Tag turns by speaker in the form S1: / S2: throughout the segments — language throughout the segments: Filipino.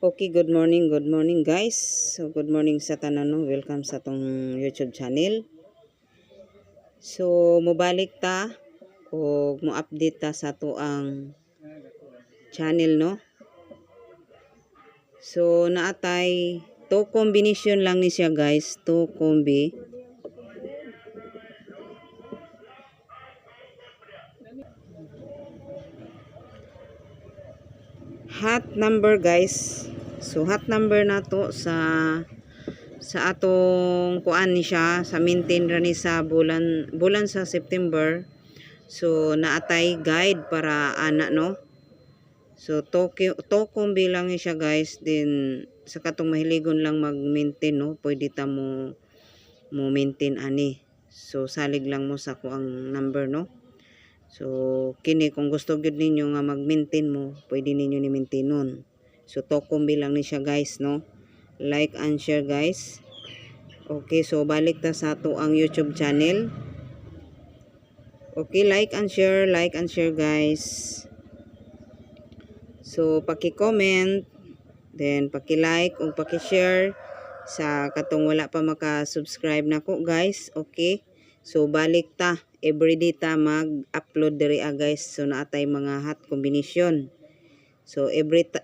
S1: Okay, good morning guys. So good morning sa tanan no. Welcome sa tong YouTube channel. So mobalik ta o mo-update ta sa to ang channel no. So naatay to combination lang ni siya guys, to kombi. Hot number guys. So hot number na to sa atong kuan ni siya sa maintain ra ni sa bulan sa September. So naatay guide para ana no. So to kombi lang ni siya guys, then sa katong mahiligon lang mag-maintain no, pwede ta mo maintain ani. So salig lang mo sa kuang number no. So kini kung gusto gyud ninyo nga mag-maintain mo, pwede ninyo ni maintainon. So to kombi lang ni siya guys no. Like and share guys. Okay, so balik ta sa ato ang YouTube channel. Okay, like and share guys. So paki-comment, then paki-like ug paki-share sa katong wala pa maka-subscribe nako guys. Okay? So balik ta, everyday ta mag-upload diri guys. So naatay mga hot combination. So everyday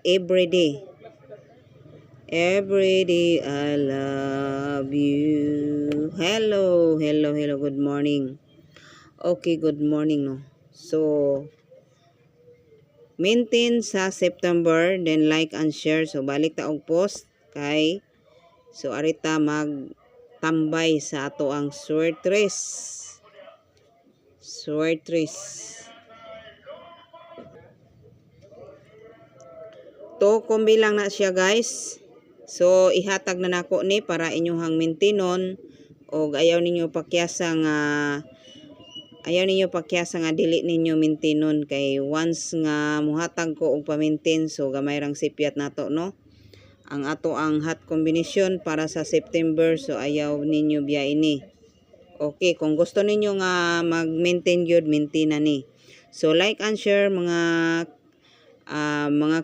S1: I love you. Hello, good morning. Okay, good morning no. So maintain sa September, then like and share. So balik ta og post kay so arita mag tambay sa ato ang swertres. To kombi lang na siya guys. So ihatag na nako ni para inyong maintainon og ayaw ninyo pakyasa nga dili ninyo maintainon kay once nga muhatag ko og pa-maintain so gamay rang sipyat nato no. Ang ato ang hot combination para sa September so ayaw ninyo biya ini. Okay, kung gusto ninyo nga mag-maintain gyud, maintain na ni. So like and share mga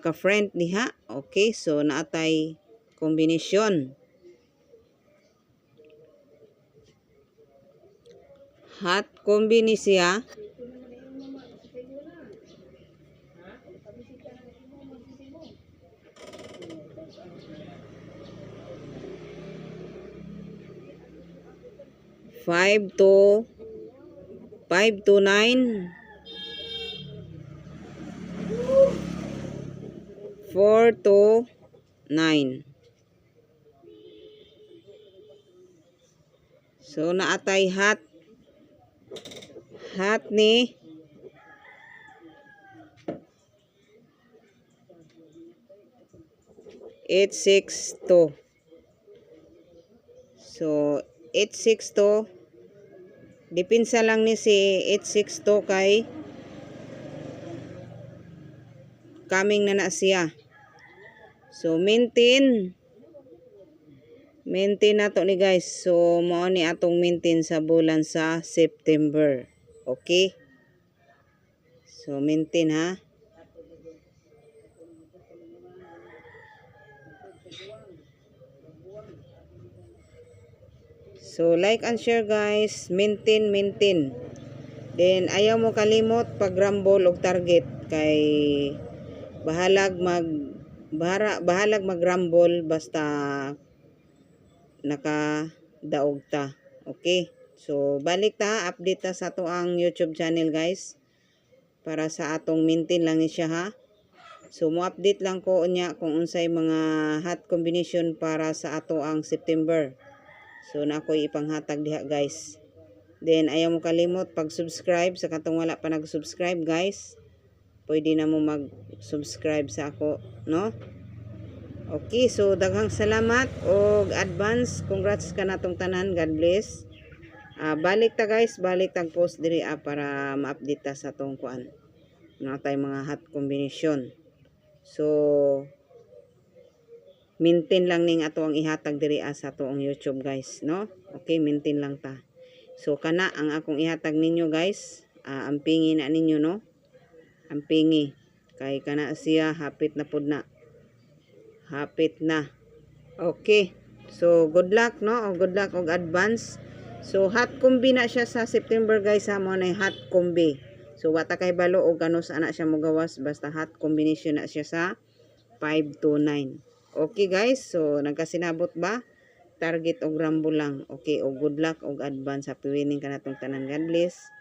S1: ka-friend diha. Okay, so naatay combination. Hot kombi ni siya. Five to 9, 4 to 9. So naatay hot ni 862. So 862 dipinsa lang ni si 862 kay coming na siya. So maintain nato ni guys. So mao ni atong maintain sa bulan sa September. Okay? So maintain ha. So like and share guys, maintain. Then ayaw mo kalimot pag rumble og target kay bahalag mag rumble basta nakadaog ta. Okay? So balik ta, update ta sa ato ang YouTube channel guys. Para sa atong maintain lang ni siya ha. So mo update lang ko unya kung unsay mga hot combination para sa ato ang September. So na ako ipanghatag diha guys. Then ayaw mo kalimot pag-subscribe sa katong wala pa nag-subscribe guys. Pwede na mo mag-subscribe sa ako, no? Okay, so daghang salamat og advance congrats ka natong tanan. God bless. Balik ta guys, balik tag post diri para ma-update ta sa tong kuan. Natay mga hot combination. So maintain lang ning ato ang ihatag diri sa ato ang YouTube guys, no? Okay, maintain lang ta. So kana ang akong ihatag ninyo guys. Ampingi na ninyo no. Ampingi kay kana siya hapit na pud na. hapit na. Okay. So good luck no, o good luck og advance. So hot combi na siya sa September guys ha, mo na hot combi. So wata kay balo og ganos ana siya mogawas, basta hot combination na siya sa 529. Okay guys, so nagkasinabot ba? Target og rambo lang. Okay, o good luck og advance. Happy winning ka na tong tanan. God bless.